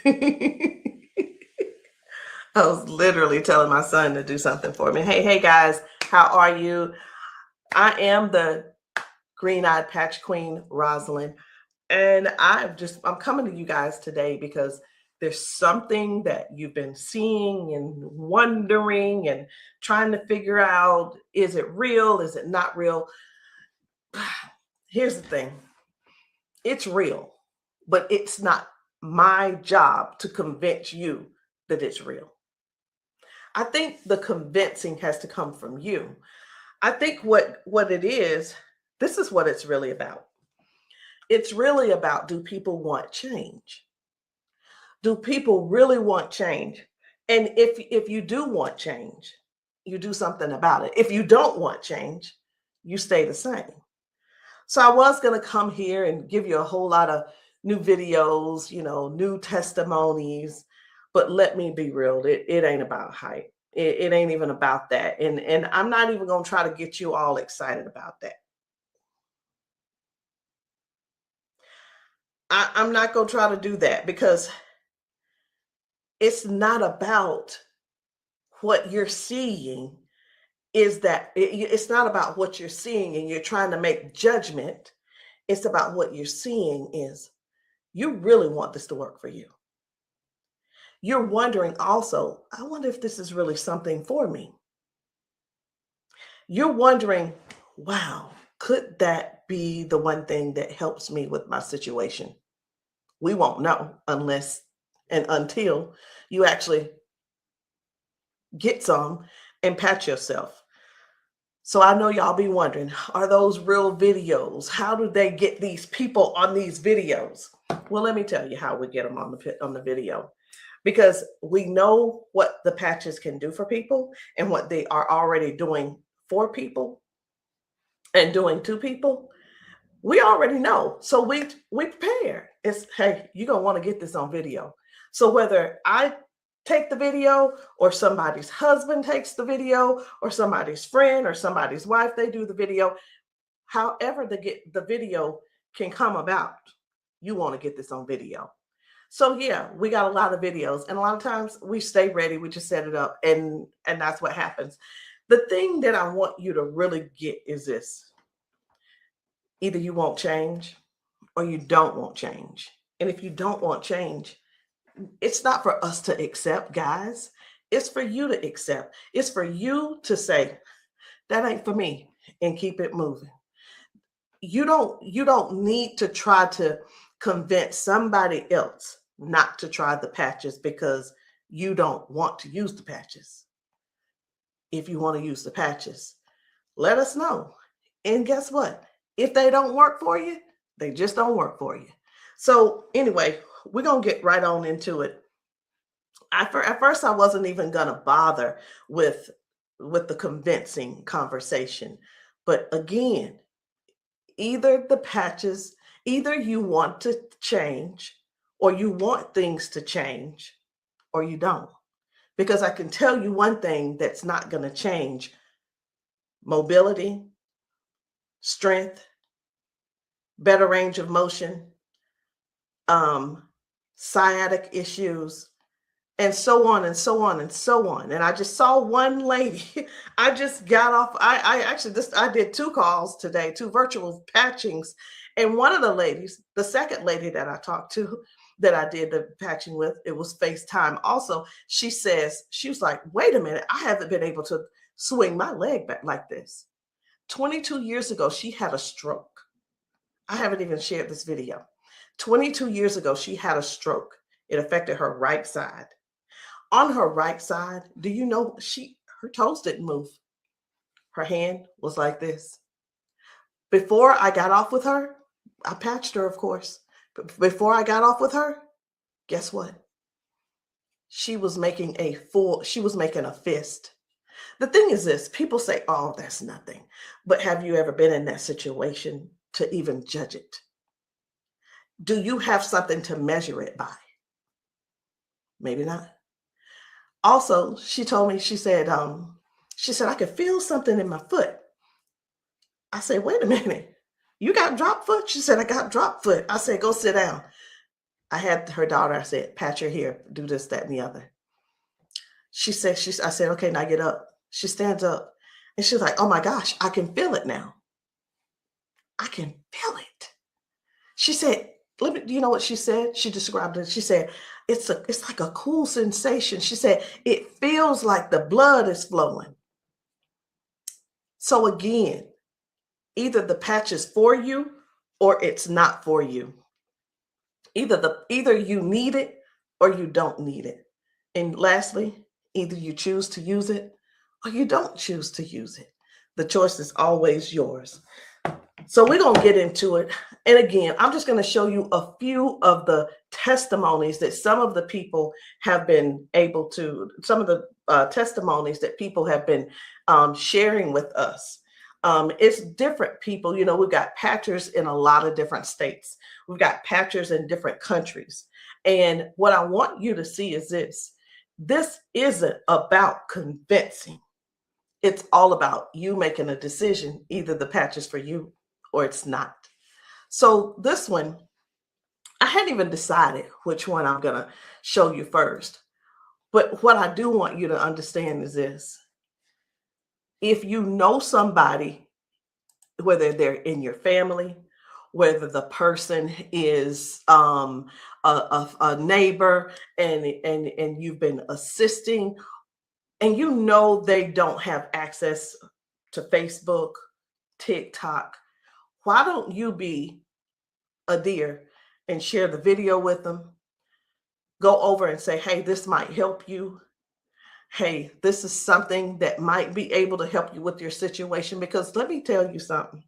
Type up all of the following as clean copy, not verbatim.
I was literally telling my son to do something for me. Hey guys, how are you? I am the green-eyed patch queen, Rosalind, and I'm coming to you guys today because there's something that you've been seeing and wondering and trying to figure out, is it real? Is it not real? Here's the thing. It's real, but it's not my job to convince you that it's real. I think the convincing has to come from you. I think what it is, this is what it's really about. It's really about, do people want change? Do people really want change? And if you do want change, you do something about it. If you don't want change, you stay the same. So I was going to come here and give you a whole lot of new videos, new testimonies, but let me be real, it ain't about hype. It ain't even about that. And I'm not even going to try to get you all excited about that. I'm not going to try to do that because it's not about what you're seeing. It's not about what you're seeing and you're trying to make judgment. It's about what you're seeing is you really want this to work for you. You're wondering also, I wonder if this is really something for me. You're wondering, wow, could that be the one thing that helps me with my situation? We won't know unless and until you actually get some and pat yourself. So I know y'all be wondering, are those real videos? How do they get these people on these videos? Well, let me tell you how we get them on the video. Because we know what the patches can do for people and what they are already doing for people and doing to people. We already know. So we prepare. It's, hey, you're going to want to get this on video. So whether I take the video or somebody's husband takes the video or somebody's friend or somebody's wife, they do the video, however the video can come about, you want to get this on video. So yeah, we got a lot of videos, and a lot of times we stay ready. We just set it up, and that's what happens. The thing that I want you to really get is this: either you won't change, or you don't want change. And if you don't want change, it's not for us to accept, guys. It's for you to accept. It's for you to say, that ain't for me, and keep it moving. You don't need to try to convince somebody else not to try the patches because you don't want to use the patches. If you want to use the patches, let us know. And guess what? If they don't work for you, they just don't work for you. So anyway, we're going to get right on into it. At first, I wasn't even going to bother with the convincing conversation. But again, either the patches, either you want to change or you want things to change or you don't. Because I can tell you one thing that's not going to change: mobility, strength, better range of motion, sciatic issues, and so on and so on and so on. And I just saw one lady. I just got off. I did 2 calls today, 2 virtual patchings. And one of the ladies, the second lady that I talked to, that I did the patching with, it was FaceTime also. She was like, wait a minute, I haven't been able to swing my leg back like this. 22 years ago, she had a stroke. I haven't even shared this video. 22 years ago, she had a stroke. It affected her right side. On her right side, do you know her toes didn't move? Her hand was like this. Before I got off with her, I patched her, of course. But before I got off with her, guess what? She was making a fist. The thing is this: people say, oh, that's nothing. But have you ever been in that situation to even judge it? Do you have something to measure it by? Maybe not. Also, she told me, she said, I could feel something in my foot. I said, wait a minute, you got drop foot? She said, I got drop foot. I said, go sit down. I had her daughter, I said, pat your hair, do this, that, and the other. I said, okay, now get up. She stands up and she's like, oh my gosh, I can feel it now. I can feel it. She said, let me, you know what she said? She described it. She said, it's like a cool sensation. She said, it feels like the blood is flowing. So again, either the patch is for you or it's not for you. Either you need it or you don't need it. And lastly, either you choose to use it or you don't choose to use it. The choice is always yours. So we're going to get into it. And again, I'm just going to show you a few of the testimonies that some of the people have been able to, some of the testimonies that people have been sharing with us. It's different people. You know, we've got patchers in a lot of different states. We've got patchers in different countries. And what I want you to see is this. This isn't about convincing. It's all about you making a decision. Either the patch is for you or it's not. So this one, I hadn't even decided which one I'm going to show you first. But what I do want you to understand is this. If you know somebody, whether they're in your family, whether the person is a neighbor and you've been assisting, and you know they don't have access to Facebook, TikTok, why don't you be a dear and share the video with them? Go over and say, hey, this might help you. Hey, this is something that might be able to help you with your situation. Because let me tell you something.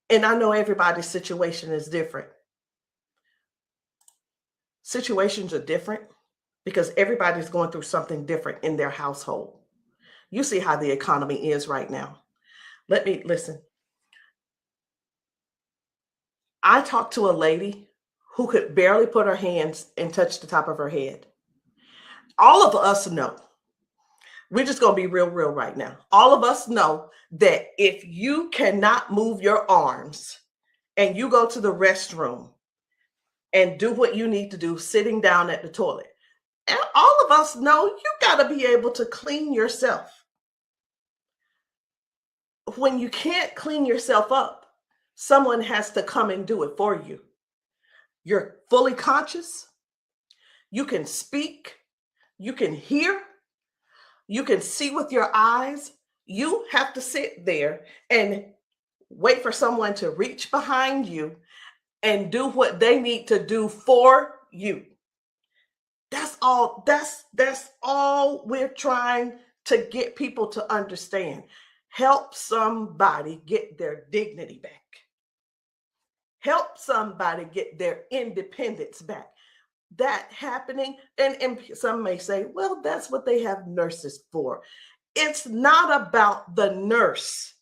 And I know everybody's situation is different. Situations are different because everybody's going through something different in their household. You see how the economy is right now. Let me listen. I talked to a lady who could barely put her hands and touch the top of her head. All of us know, we're just going to be real right now. All of us know that if you cannot move your arms and you go to the restroom and do what you need to do sitting down at the toilet, and all of us know you got to be able to clean yourself. When you can't clean yourself up, someone has to come and do it for you. You're fully conscious. You can speak. You can hear. You can see with your eyes. You have to sit there and wait for someone to reach behind you and do what they need to do for you. That's all we're trying to get people to understand. Help somebody get their dignity back. Help somebody get their independence back. That happening, and some may say, well, that's what they have nurses for. It's not about the nurse.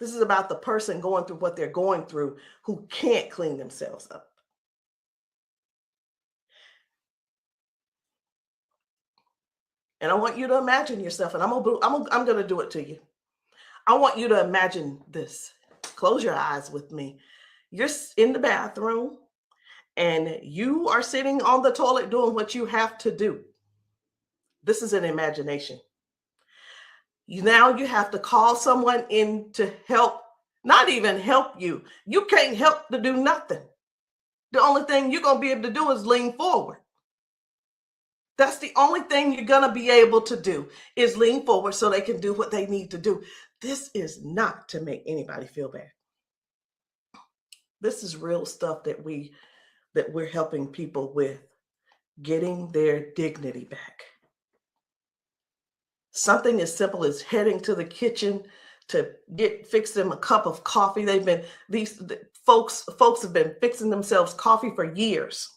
This is about the person going through what they're going through who can't clean themselves up. And I want you to imagine yourself, and I'm going to do it to you. I want you to imagine this. Close your eyes with me. You're in the bathroom and you are sitting on the toilet doing what you have to do. This is an imagination. Now you have to call someone in to help, not even help you. You can't help to do nothing. The only thing you're going to be able to do is lean forward. That's the only thing you're going to be able to do is lean forward so they can do what they need to do. This is not to make anybody feel bad. This is real stuff that we're helping people with, getting their dignity back. Something as simple as heading to the kitchen to fix them a cup of coffee. These folks have been fixing themselves coffee for years.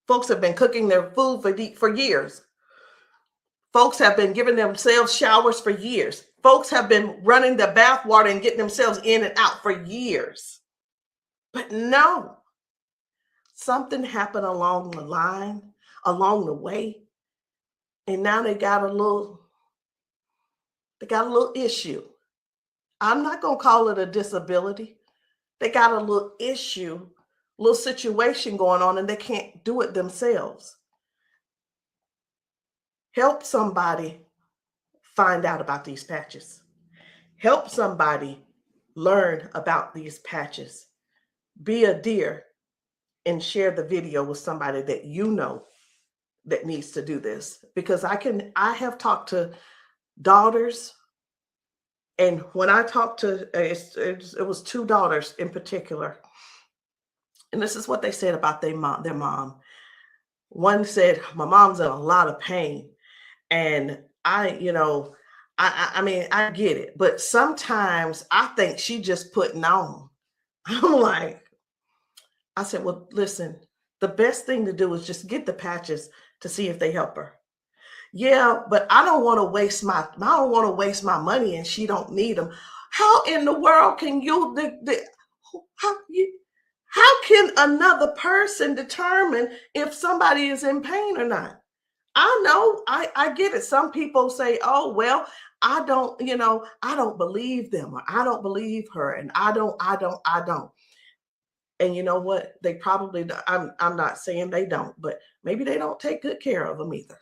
Folks have been cooking their food for years. Folks have been giving themselves showers for years. Folks have been running the bath water and getting themselves in and out for years. But no, something happened along the line, along the way, and now they got a little issue. I'm not going to call it a disability They got a little issue, little situation going on, and they can't do it themselves. Help somebody find out about these patches. Help somebody learn about these patches. Be a dear and share the video with somebody that you know that needs to do this. Because I have talked to daughters, and when I talked to, it was two daughters in particular, and this is what they said about their mom. One said, my mom's in a lot of pain. And I mean, I get it, but sometimes I think she just putting on. I'm like, I said, well, listen, the best thing to do is just get the patches to see if they help her. Yeah, but I don't want to waste my money and she don't need them. How in the world can how can another person determine if somebody is in pain or not? I know, I get it. Some people say, oh, well, I don't believe them, or I don't believe her, and I don't. And you know what? They probably, I'm not saying they don't, but maybe they don't take good care of them either.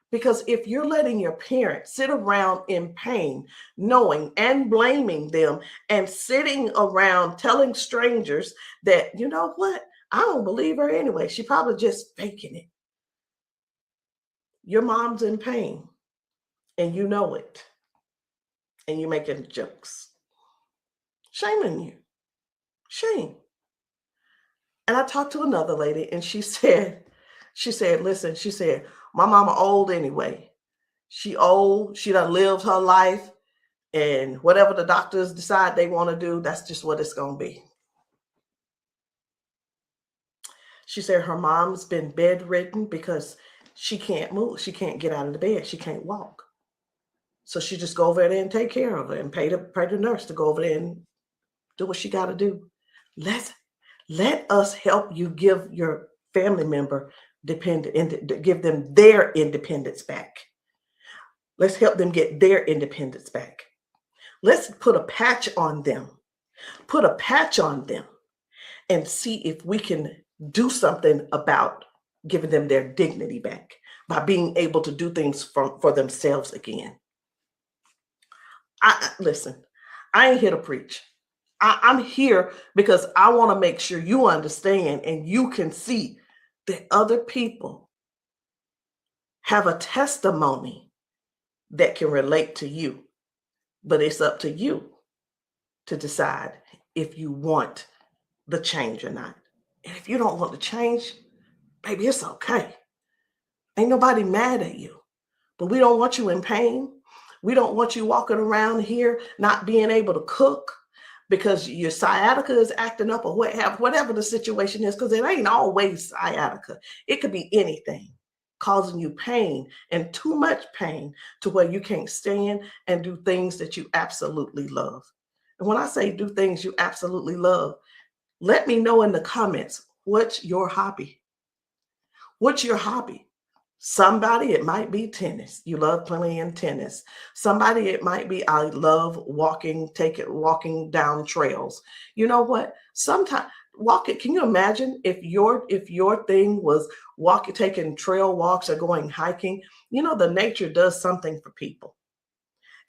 Because if you're letting your parents sit around in pain, knowing and blaming them, and sitting around telling strangers that, you know what, I don't believe her anyway, she probably just faking it. Your mom's in pain and you know it, and you're making jokes. Shame on you. Shame. And I talked to another lady and she said, listen, she said, my mama old anyway. She old, she done lived her life, and whatever the doctors decide they want to do, that's just what it's going to be. She said her mom's been bedridden because she can't move. She can't get out of the bed. She can't walk. So she just go over there and take care of her and pay the nurse to go over there and do what she got to do. Let us help you give your family member give them their independence back. Let's help them get their independence back. Let's put a patch on them. Put a patch on them and see if we can do something about giving them their dignity back by being able to do things for themselves again. Listen, I ain't here to preach. I'm here because I want to make sure you understand and you can see that other people have a testimony that can relate to you. But it's up to you to decide if you want the change or not. And if you don't want the change, baby, it's okay. Ain't nobody mad at you. But we don't want you in pain. We don't want you walking around here not being able to cook because your sciatica is acting up, or whatever the situation is, because it ain't always sciatica. It could be anything causing you pain, and too much pain to where you can't stand and do things that you absolutely love. And when I say do things you absolutely love, let me know in the comments, what's your hobby? What's your hobby? Somebody, it might be tennis. You love playing tennis. Somebody, it might be, I love walking down trails. You know what? Sometimes walking, can you imagine if your thing was taking trail walks or going hiking? You know, the nature does something for people.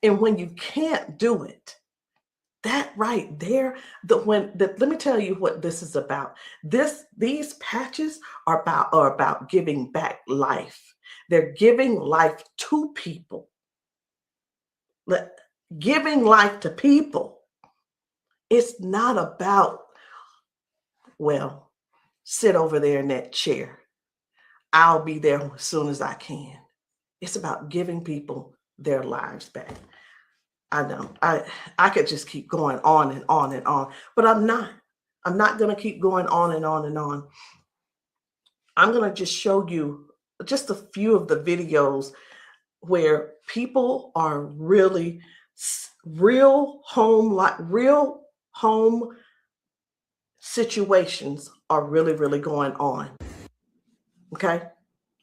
And when you can't do it, that right there, let me tell you what this is about. These patches are about giving back life. They're giving life to people. Giving life to people. It's not about, well, sit over there in that chair. I'll be there as soon as I can. It's about giving people their lives back. I know I could just keep going on and on and on, but I'm not going to keep going on and on and on. I'm going to just show you just a few of the videos where people are really real home situations are really going on. Okay.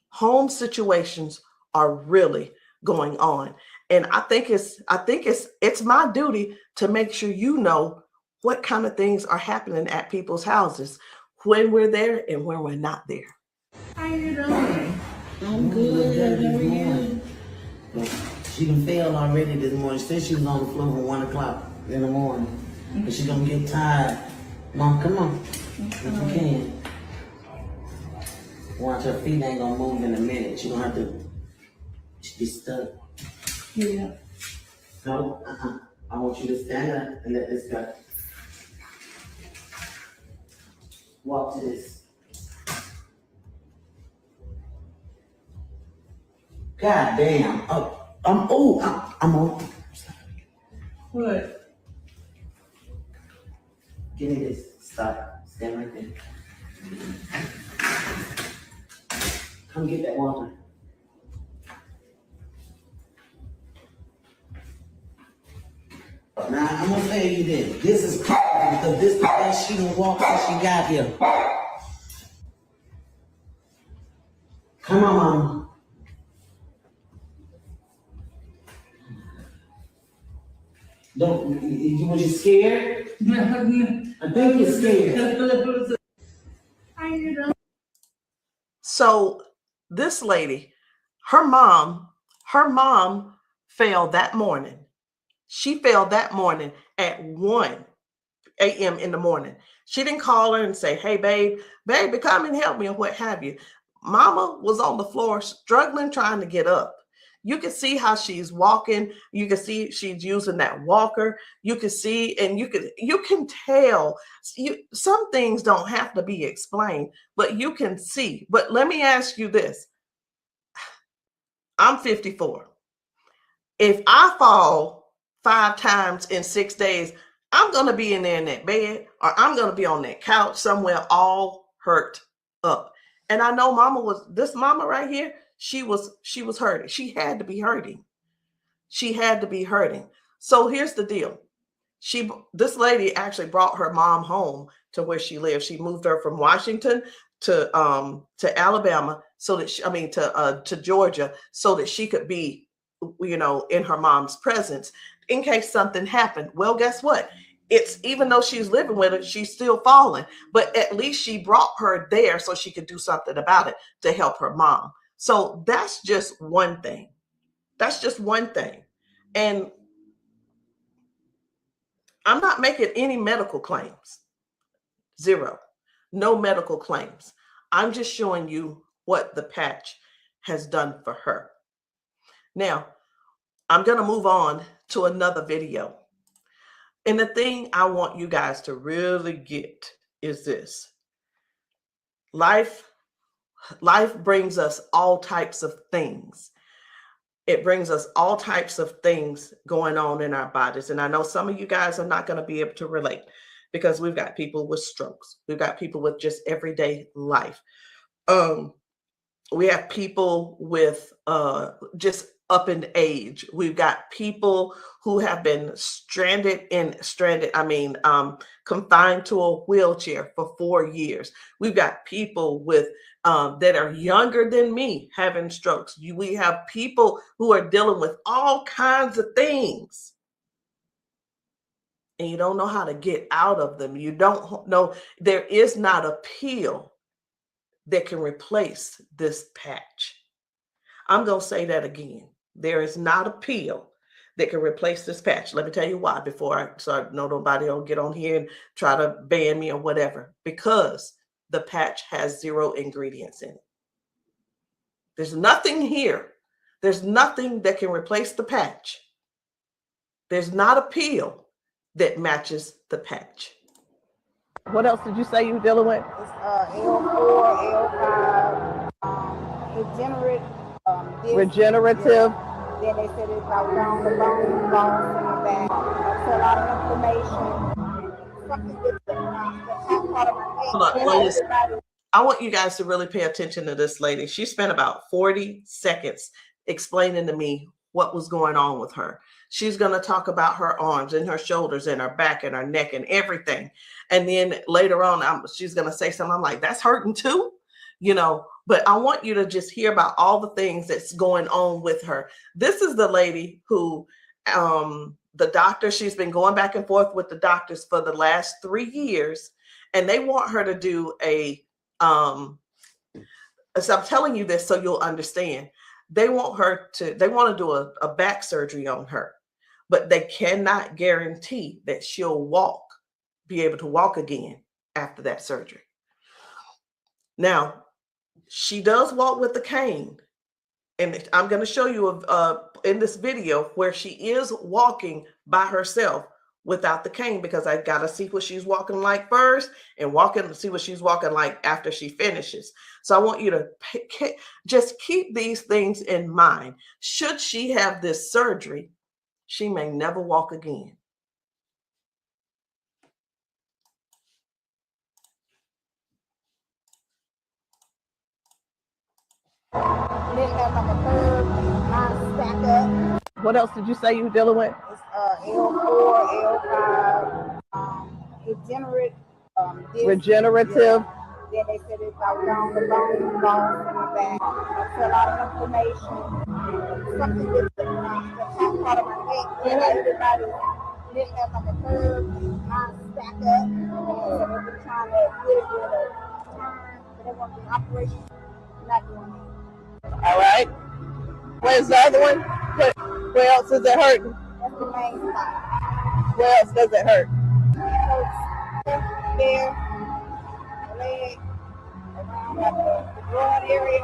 Home situations are really going on. And I think it's my duty to make sure you know what kind of things are happening at people's houses when we're there and when we're not there. How you doing? I'm good. How are you? She done failed already this morning. She said she was on the floor from 1 o'clock in the morning. But she gonna get tired. Mom, come on. If you can. Watch, her feet ain't gonna move in a minute. She gonna have to be stuck. Yeah. No, I want you to stand up and let this go. Walk to this. God damn. I'm on. What? Give me this. Stop. Stand right there. Come get that water. Now, I'm gonna tell you this. This is powerful because this is the best she done walked since she got here. Come on, Mama. Was you scared? I think you're scared. How you doing? So this lady, her mom fell that morning. She fell that morning at 1 a.m. in the morning. She didn't call her and say, hey, baby, come and help me, or what have you. Mama was on the floor struggling, trying to get up. You can see how she's walking. You can see she's using that walker. You can see, and you can tell. Some things don't have to be explained, but you can see. But let me ask you this. I'm 54. If I fall 5 times in 6 days, I'm going to be in there in that bed, or I'm going to be on that couch somewhere all hurt up. And I know this mama right here, she was hurting. She had to be hurting. She had to be hurting. So here's the deal. This lady actually brought her mom home to where she lived. She moved her from Washington to Alabama to Georgia, so that she could be, in her mom's presence in case something happened. Well, guess what? It's, even though she's living with her, she's still falling, but at least she brought her there so she could do something about it to help her mom. So that's just one thing. That's just one thing. And I'm not making any medical claims. Zero. No medical claims. I'm just showing you what the patch has done for her. Now, I'm going to move on to another video. And the thing I want you guys to really get is this. Life brings us all types of things. It brings us all types of things going on in our bodies. And I know some of you guys are not going to be able to relate, because we've got people with strokes. We've got people with just everyday life. We have people with just up in age. We've got people who have been confined to a wheelchair for 4 years. We've got people with that are younger than me having strokes. We have people who are dealing with all kinds of things, and you don't know how to get out of them. You don't know. There is not a pill that can replace this patch. I'm going to say that again. There is not a pill that can replace this patch. Let me tell you why, so I know nobody will get on here and try to ban me or whatever. Because the patch has 0 ingredients in it. There's nothing here. There's nothing that can replace the patch. There's not a pill that matches the patch. What else did you say you were dealing with? It's L4, L5, regenerative. Yeah. Then they said it's about down the bone, bones in the back. That's a lot of inflammation. Something that's part of my head. I want you guys to really pay attention to this lady. She spent about 40 seconds explaining to me what was going on with her. She's going to talk about her arms and her shoulders and her back and her neck and everything. And then later on, she's going to say something. I'm like, that's hurting too, but I want you to just hear about all the things that's going on with her. This is the lady who the doctor, she's been going back and forth with the doctors for the last 3 years, and they want her to do a so I'm telling you this so you'll understand. They want to do a back surgery on her, but they cannot guarantee that she'll be able to walk again after that surgery. Now, she does walk with the cane, and I'm going to show you in this video where she is walking by herself without the cane, because I got to see what she's walking like first and see what she's walking like after she finishes. So I want you to just keep these things in mind. Should she have this surgery, she may never walk again. Then have like a curve, mine stack up. What else did you say you were dealing with? It's L4, L5, regenerative. Yeah. Then they said it's like down the bone in the back. That's a lot of inflammation. Something with the top part of my neck. Everybody didn't have like a curve, mine stack up. So they've been trying to get it with a turn, but they want the operation. Not doing it. All right. Where's the other one? Where else is it hurting? That's the main spot. Where else does it hurt? It hurts there, leg, around like the broad area,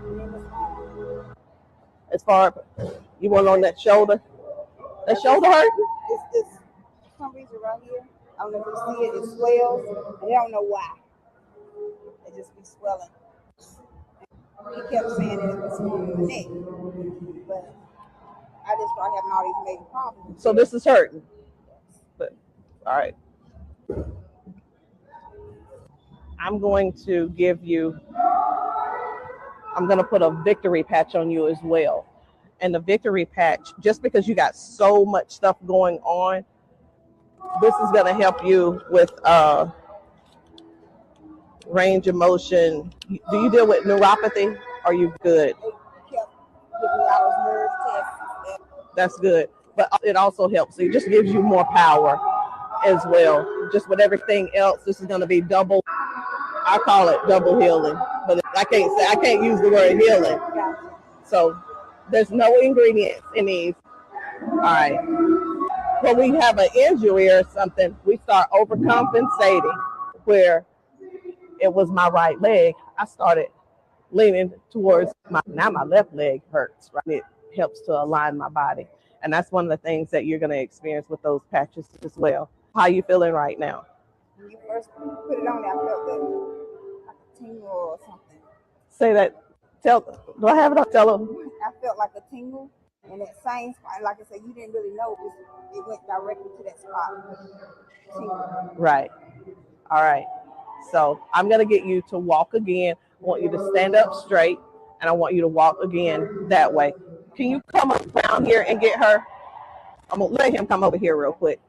and then the arm. As far you want on that shoulder? That shoulder hurt? It's this, for some reason right here. I don't know if you see it, it swells. I don't know why. It just be swelling. He kept saying that it was from the neck, but I just started having all these major problems. So this is hurting. But, all right. I'm going to put a victory patch on you as well. And the victory patch, just because you got so much stuff going on, this is going to help you with range of motion. Do you deal with neuropathy? Are you good? They kept giving me all those nerve tests. That's good. But it also helps. It just gives you more power as well. Just with everything else, this is going to be double. I call it double healing, but I can't use the word healing. So there's no ingredients in these. All right. When we have an injury or something, we start overcompensating. Where it was my right leg, I started leaning towards my left leg hurts, right? It helps to align my body. And that's one of the things that you're going to experience with those patches as well. How are you feeling right now? When you first put it on, I felt like a tingle or something. Say that. Do I have it up? Tell them. I felt like a tingle, and that same spot, like I said, you didn't really know it went directly to that spot. Tingle. Right. All right. So I'm going to get you to walk again. I want you to stand up straight, and I want you to walk again that way. Can you come around here and get her? I'm going to let him come over here real quick.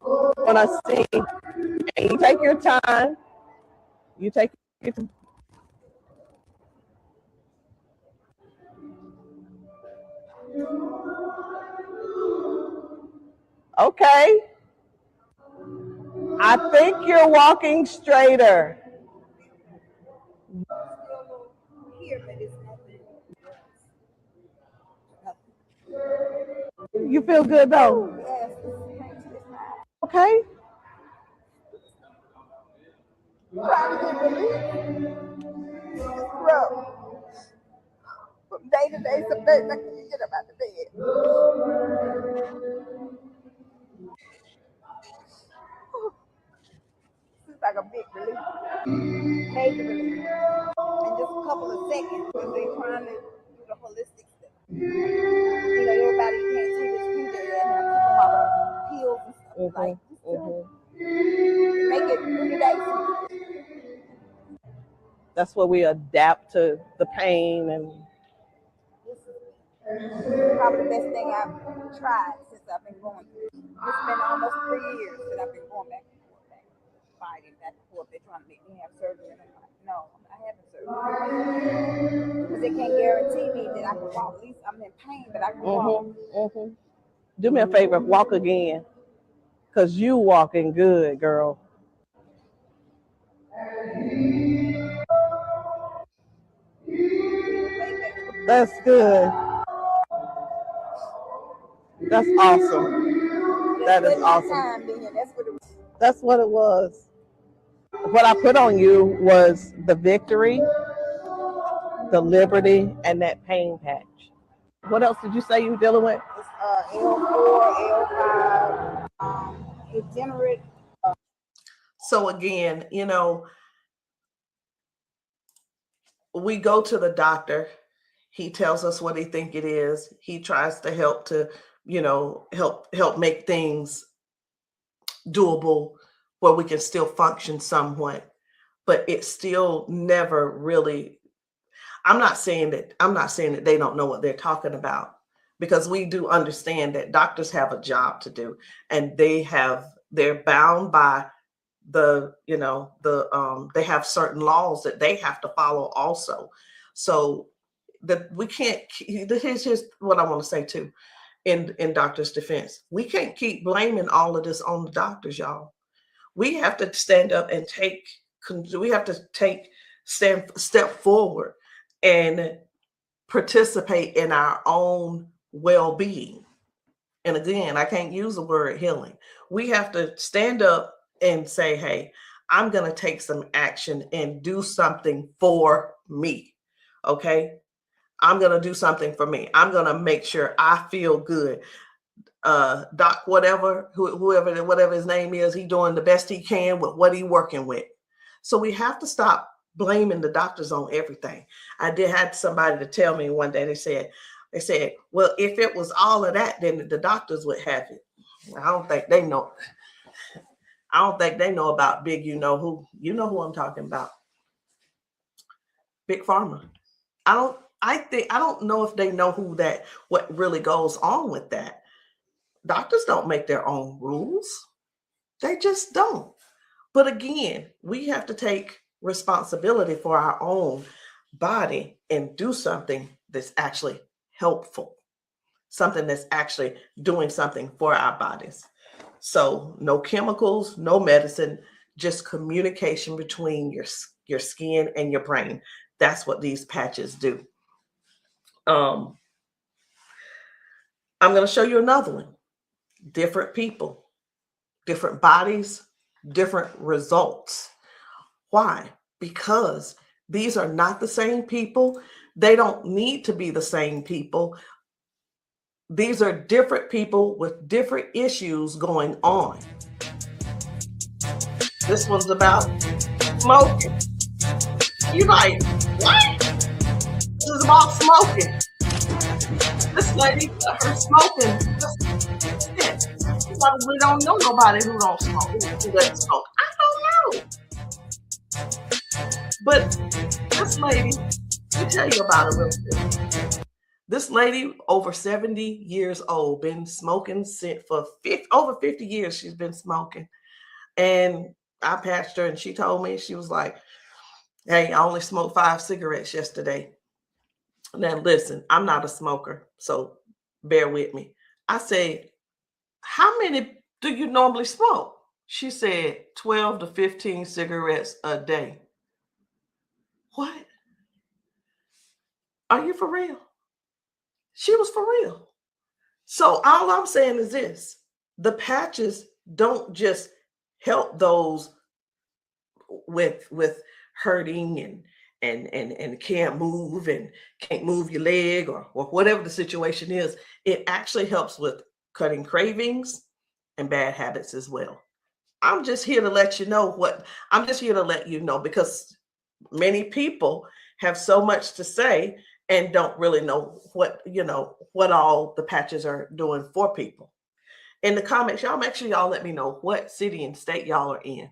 When I sing, and you take your time. You take your time. Okay. I think you're walking straighter. You feel good though? Okay. From day to day, some days I can't get up out of bed. It's like a big relief, major relief, in just a couple of seconds because they're trying to do the holistic stuff. You know, everybody can't see this finger and I keep them all pills and stuff like make it 3 days. That's where we adapt to the pain, and this is probably the best thing I've tried since I've been going through. It's been almost 3 years that I've been going back and forth, fighting back and forth. They're trying to make me have surgery, and I'm like, no, I'm not having surgery because they can't guarantee me that I can walk. At least I'm in pain, but I can walk. Do me a favor, walk again, because you walking good, girl. That's good. That's awesome. That is awesome. That's what it was. What I put on you was the victory, the liberty, and that pain patch. What else did you say you were dealing with? It's L4, L5, degenerate. So again, we go to the doctor. He tells us what he think it is. He tries to help help make things doable where we can still function somewhat, but it's still never really. I'm not saying that they don't know what they're talking about, because we do understand that doctors have a job to do, and they're bound by they have certain laws that they have to follow also. So that we can't. Here's what I want to say too. In doctors' defense, we can't keep blaming all of this on the doctors, y'all. We have to stand up and step forward and participate in our own well-being. And again, I can't use the word healing. We have to stand up and say, hey, I'm going to take some action and do something for me. Okay. I'm going to do something for me. I'm going to make sure I feel good. Doc, whatever his name is, he doing the best he can with what he working with. So we have to stop blaming the doctors on everything. I had somebody to tell me one day, they said, well, if it was all of that, then the doctors would have it. I don't think they know. I don't think they know about big, you know who I'm talking about. Big Pharma. I don't know if they know what really goes on with that. Doctors don't make their own rules. They just don't. But again, we have to take responsibility for our own body and do something that's actually helpful, something that's actually doing something for our bodies. So no chemicals, no medicine, just communication between your skin and your brain. That's what these patches do. I'm going to show you another one. Different people, different bodies, different results. Why? Because these are not the same people. They don't need to be the same people. These are different people with different issues going on. This one's about smoking. You're like, what? This is about smoking. This lady, her smoking. You probably don't know nobody who don't smoke, who doesn't smoke. I don't know. But this lady, let me tell you about her real quick. This lady, over 70 years old, been smoking for over 50 years. She's been smoking. And I patched her, and she told me, she was like, hey, I only smoked 5 cigarettes yesterday. Now, listen, I'm not a smoker, so bear with me. I said, how many do you normally smoke? She said 12 to 15 cigarettes a day. What? Are you for real? She was for real. So all I'm saying is this: the patches don't just help those with hurting and can't move and can't move your leg or whatever the situation is. It actually helps with cutting cravings and bad habits as well. I'm just here to let you know because many people have so much to say and don't really know what all the patches are doing for people. In the comments, y'all make sure y'all let me know what city and state y'all are in,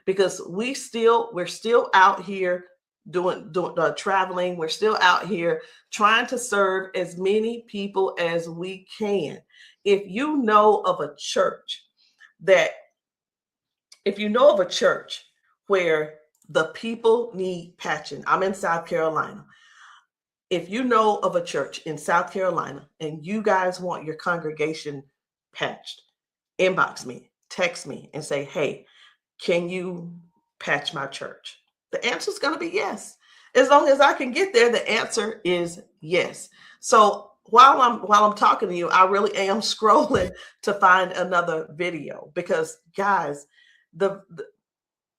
because we're still out here doing traveling. We're still out here trying to serve as many people as we can. If you know of a church where the people need patching, I'm in South Carolina. if you know of a church in South Carolina and you guys want your congregation patched, inbox me, text me, and say, hey, can you patch my church? The answer is going to be yes. As long as I can get there, the answer is yes. So while I'm talking to you, I really am scrolling to find another video, because guys, the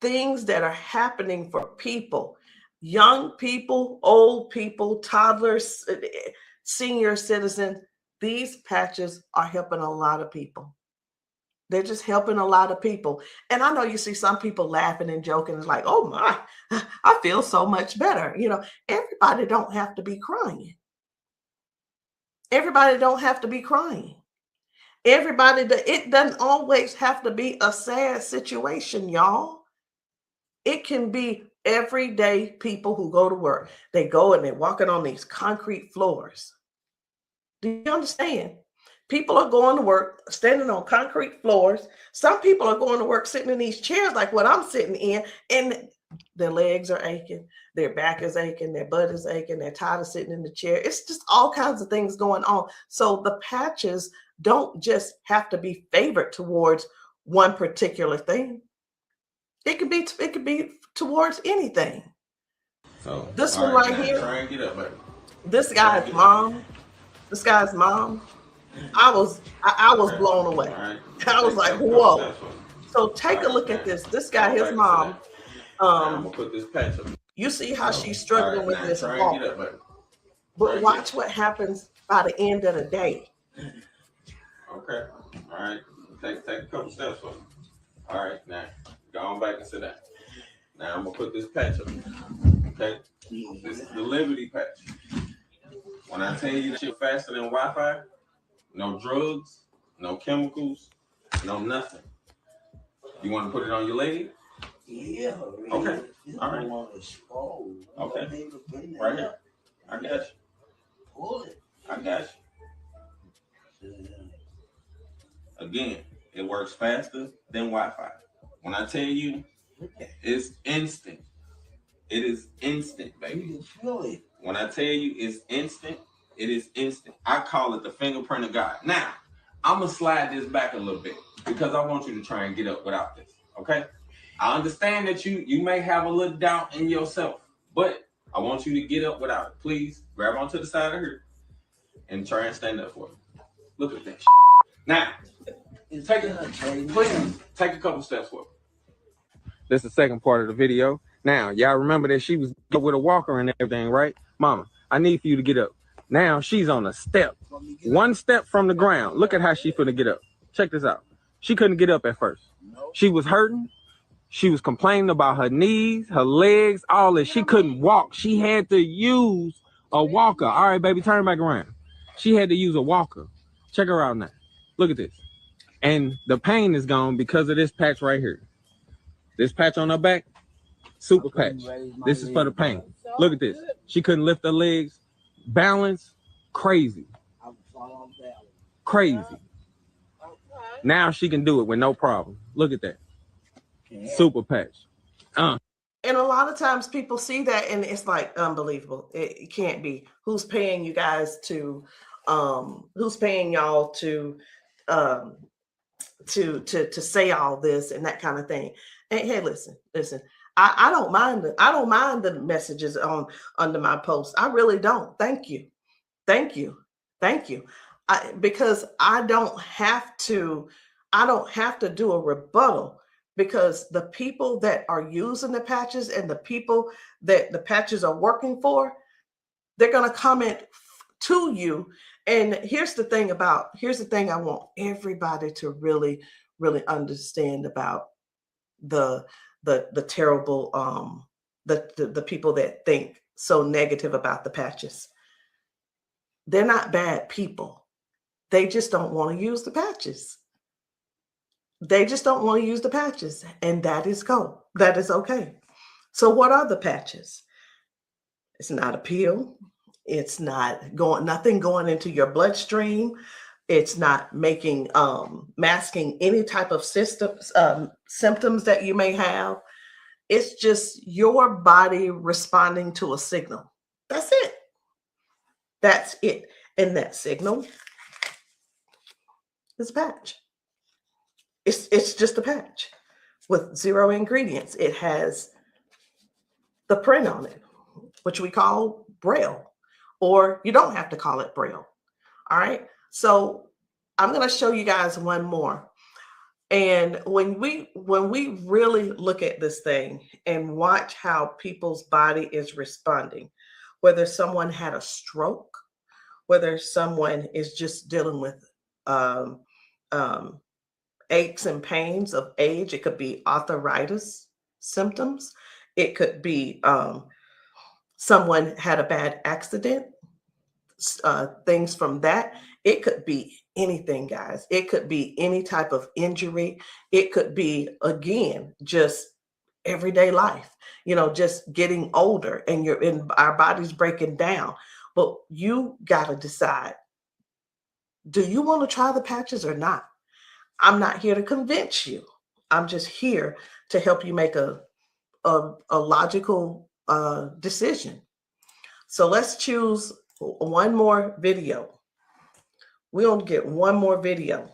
things that are happening for people, young people, old people, toddlers, senior citizens, these patches are helping a lot of people. They're just helping a lot of people. And I know you see some people laughing and joking. It's like, oh my, I feel so much better. You know, everybody don't have to be crying. Everybody don't have to be crying. It doesn't always have to be a sad situation, y'all. It can be everyday people who go to work. They go and they're walking on these concrete floors. Do you understand? People are going to work standing on concrete floors. Some people are going to work sitting in these chairs like what I'm sitting in, and their legs are aching, their back is aching, their butt is aching, they're tired of sitting in the chair. It's just all kinds of things going on. So the patches don't just have to be favored towards one particular thing. It could be towards anything. So this one right here, try and get up, baby. This guy's mom, I was blown away. Right. I was like, whoa. So take a look at this. This guy, his mom, I'm gonna put this patch up. you see how she's struggling with this try walk. and get up, baby. But watch what happens by the end of the day. Okay. All right. Take a couple steps for me. All right. Now go on back and sit down. Now I'm gonna put this patch up. Okay. This is the Liberty patch. When I tell you that you're faster than Wi-Fi, no drugs, no chemicals, no nothing. You want to put it on your leg? Yeah. Okay. All right. Okay. Right here. I got you. Pull it. I got you. Again, it works faster than Wi-Fi. When I tell you, it's instant. It is instant, baby. You can feel it. When I tell you it's instant, it is instant. I call it the fingerprint of God. Now, I'm going to slide this back a little bit because I want you to try and get up without this, okay? I understand that you may have a little doubt in yourself, but I want you to get up without it. Please grab onto the side of her and try and stand up for me. Look at that shit. Now, take a couple steps forward. This is the second part of the video. Now, y'all remember that she was with a walker and everything, right? Mama, I need for you to get up. Now she's on a step. One step from the ground. Look at how she finna get up. Check this out. She couldn't get up at first. She was hurting. She was complaining about her knees, her legs, all that. She couldn't walk. She had to use a walker. All right, baby, turn back around. She had to use a walker. Check her out now. Look at this. And the pain is gone because of this patch right here. This patch on her back, super patch. This is for the pain. Look at this. She couldn't lift her legs. Balance, crazy. Crazy. Now she can do it with no problem. Look at that. Super patch. And a lot of times people see that and it's like unbelievable. It can't be. Who's paying you guys to who's paying y'all to say all this and that kind of thing. And hey, listen. I don't mind the messages under my post. I really don't. Thank you. Because I don't have to do a rebuttal, because the people that are using the patches and the people that the patches are working for, they're going to comment to you. And here's the thing I want everybody to really, really understand about the terrible, the people that think so negative about the patches. They're not bad people. They just don't want to use the patches. And that is cool. That is okay. So what are the patches? It's not a pill. It's not nothing going into your bloodstream. It's not masking any type of symptoms that you may have. It's just your body responding to a signal. That's it. That's it. And that signal is a patch. It's just a patch with 0 ingredients. It has the print on it, which we call Braille, or you don't have to call it Braille. All right. So I'm going to show you guys one more. And when we really look at this thing and watch how people's body is responding, whether someone had a stroke, whether someone is just dealing with aches and pains of age, it could be arthritis symptoms, it could be someone had a bad accident, things from that. It could be anything, guys. It could be any type of injury. It could be, again, just everyday life, just getting older and our body's breaking down. But you got to decide, do you want to try the patches or not? I'm not here to convince you. I'm just here to help you make a logical decision. So let's choose one more video. We're going to get one more video.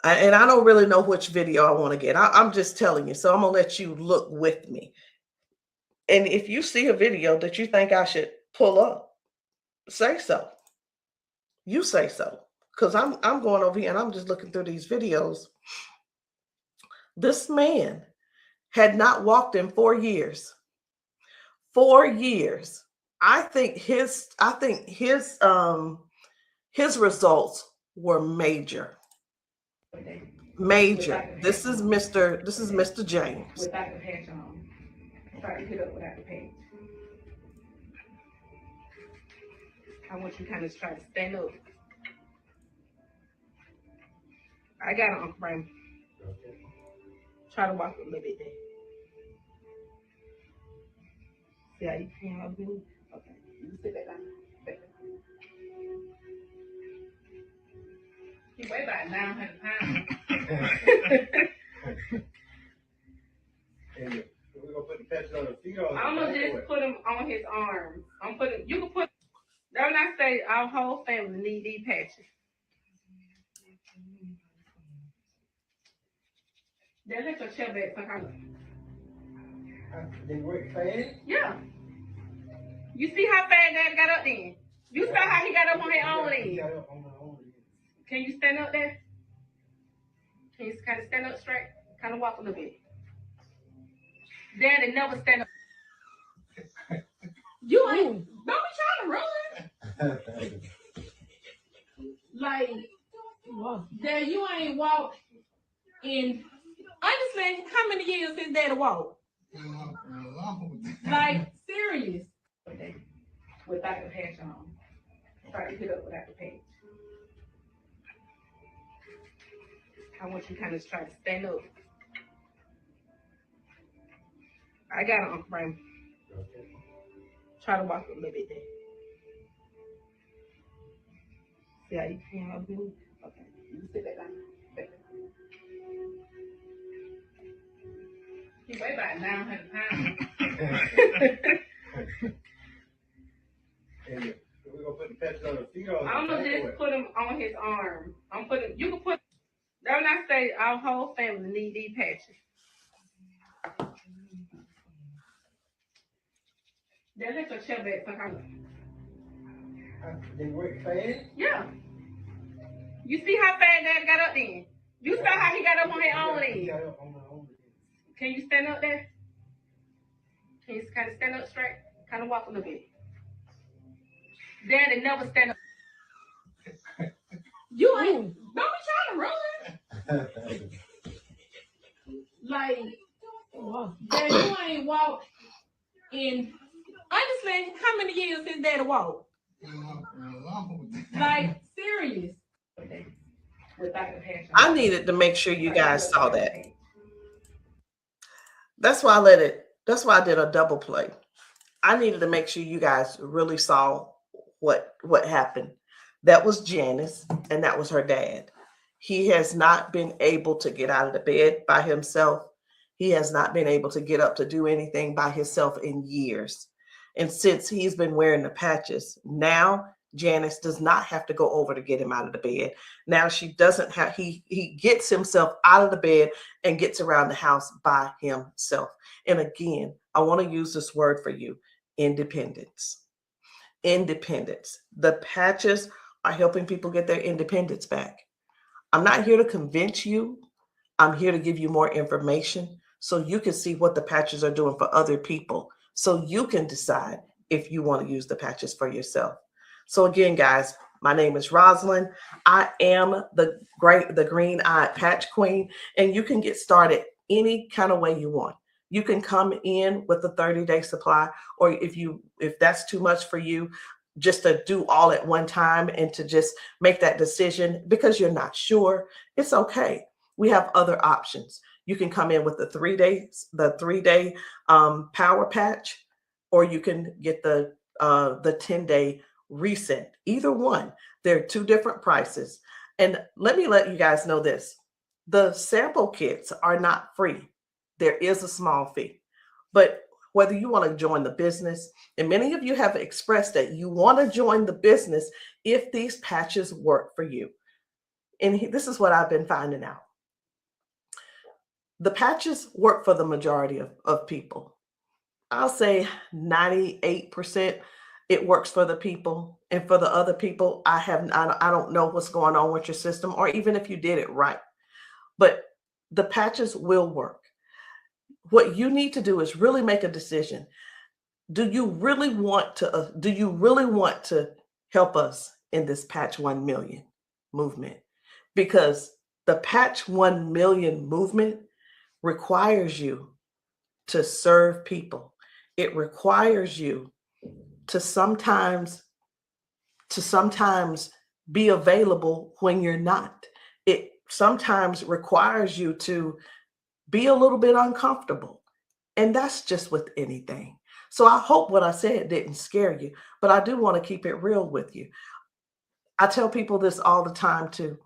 And I don't really know which video I want to get. I'm just telling you. So I'm going to let you look with me. And if you see a video that you think I should pull up, say so. You say so. Because I'm going over here and I'm just looking through these videos. This man had not walked in 4 years. 4 years. I think his results were major. Major. This is Mr. James. Without the patch on. Try to hit up without the patch. I want you to kind of try to stand up. I got it, Uncle Brian. Try to walk a little bit there. See how you can up here? Okay. You sit back down. Back down. He weigh about 900 pounds. And we're gonna put the patches on the feet or I'm gonna just put them on his arms. You can put, don't I say our whole family need these patches. Then let your chair back some kind of. They work fast? Yeah. You see how fast Daddy got up then? You saw how he got up on his own leg. Can you stand up there? Can you kind of stand up straight? Kind of walk a little bit. Daddy never stand up. You ain't, don't be trying to run. Like, Dad, you ain't walked in, honestly, how many years since Daddy walked? Like, serious. Without the patch on. Try to hit up without the patch. I want you to kind of try to stand up. I got it, Uncle Brian. Try to walk a little bit there. See how you can up here? Okay. You sit back down. Back down. He weigh about 900 pounds. And we're gonna put the patches on the feet or I'm gonna just put them on his arm. You can put, don't I say our whole family need these patches. Then let your chair back some kind of. They work fast? Yeah. You see how fast Daddy got up then? You saw how he got up on his own leg. Can you stand up there? Can you kind of stand up straight? Kind of walk a little bit. Daddy never stand up. You ain't, don't be trying to run. Like, Dad, you ain't walked in, honestly, how many years since Daddy walked? Like, serious. Without the patch on. I needed to make sure you guys saw that. That's why I did a double play. I needed to make sure you guys really saw what happened. That was Janice, and that was her dad. He has not been able to get out of the bed by himself. He has not been able to get up to do anything by himself in years. And since he's been wearing the patches, now Janice does not have to go over to get him out of the bed. Now she doesn't have, he gets himself out of the bed and gets around the house by himself. And again, I want to use this word for you, independence. Independence. The patches are helping people get their independence back. I'm not here to convince you. I'm here to give you more information so you can see what the patches are doing for other people, so you can decide if you want to use the patches for yourself. So again, guys, my name is Rosalind. I am the green-eyed patch queen, and you can get started any kind of way you want. You can come in with a 30-day supply, or if that's too much for you, just to do all at one time and to just make that decision because you're not sure, it's okay. We have other options. You can come in with the 3-day power patch, or you can get the 10-day reset. Either one. There are two different prices. And let me let you guys know this. The sample kits are not free. There is a small fee. But whether you want to join the business, and many of you have expressed that you want to join the business if these patches work for you. And this is what I've been finding out. The patches work for the majority of people. I'll say 98% it works for the people. And for the other people, I don't know what's going on with your system, or even if you did it right. But the patches will work. What you need to do is really make a decision. Do you really want to help us in this Patch 1 Million movement? Because the Patch 1 Million movement requires you to serve people. It requires you to sometimes be available when you're not. It sometimes requires you to be a little bit uncomfortable. And that's just with anything. So I hope what I said didn't scare you, but I do want to keep it real with you. I tell people this all the time too.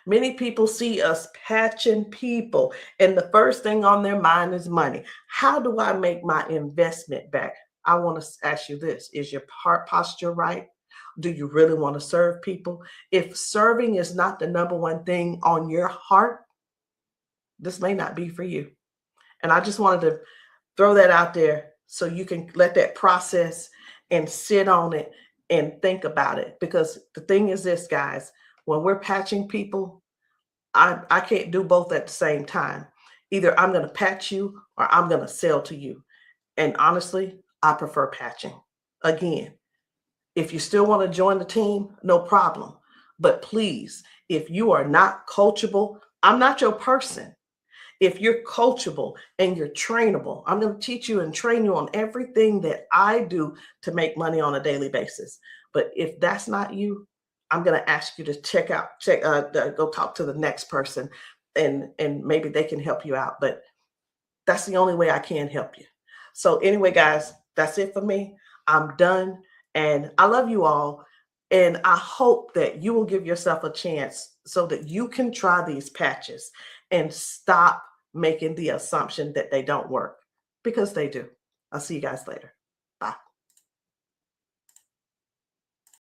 Many people see us patching people, and the first thing on their mind is money. How do I make my investment back? I want to ask you this. Is your heart posture right? Do you really want to serve people? If serving is not the number one thing on your heart, this may not be for you. And I just wanted to throw that out there so you can let that process and sit on it and think about it. Because the thing is this, guys, when we're patching people, I can't do both at the same time. Either I'm going to patch you or I'm going to sell to you. And honestly, I prefer patching. Again, if you still want to join the team, no problem. But please, if you are not coachable, I'm not your person. If you're coachable and you're trainable, I'm going to teach you and train you on everything that I do to make money on a daily basis. But if that's not you, I'm going to ask you to go talk to the next person, and maybe they can help you out. But that's the only way I can help you. So anyway, guys, that's it for me. I'm done. And I love you all. And I hope that you will give yourself a chance so that you can try these patches and stop making the assumption that they don't work, because they do. I'll see you guys later.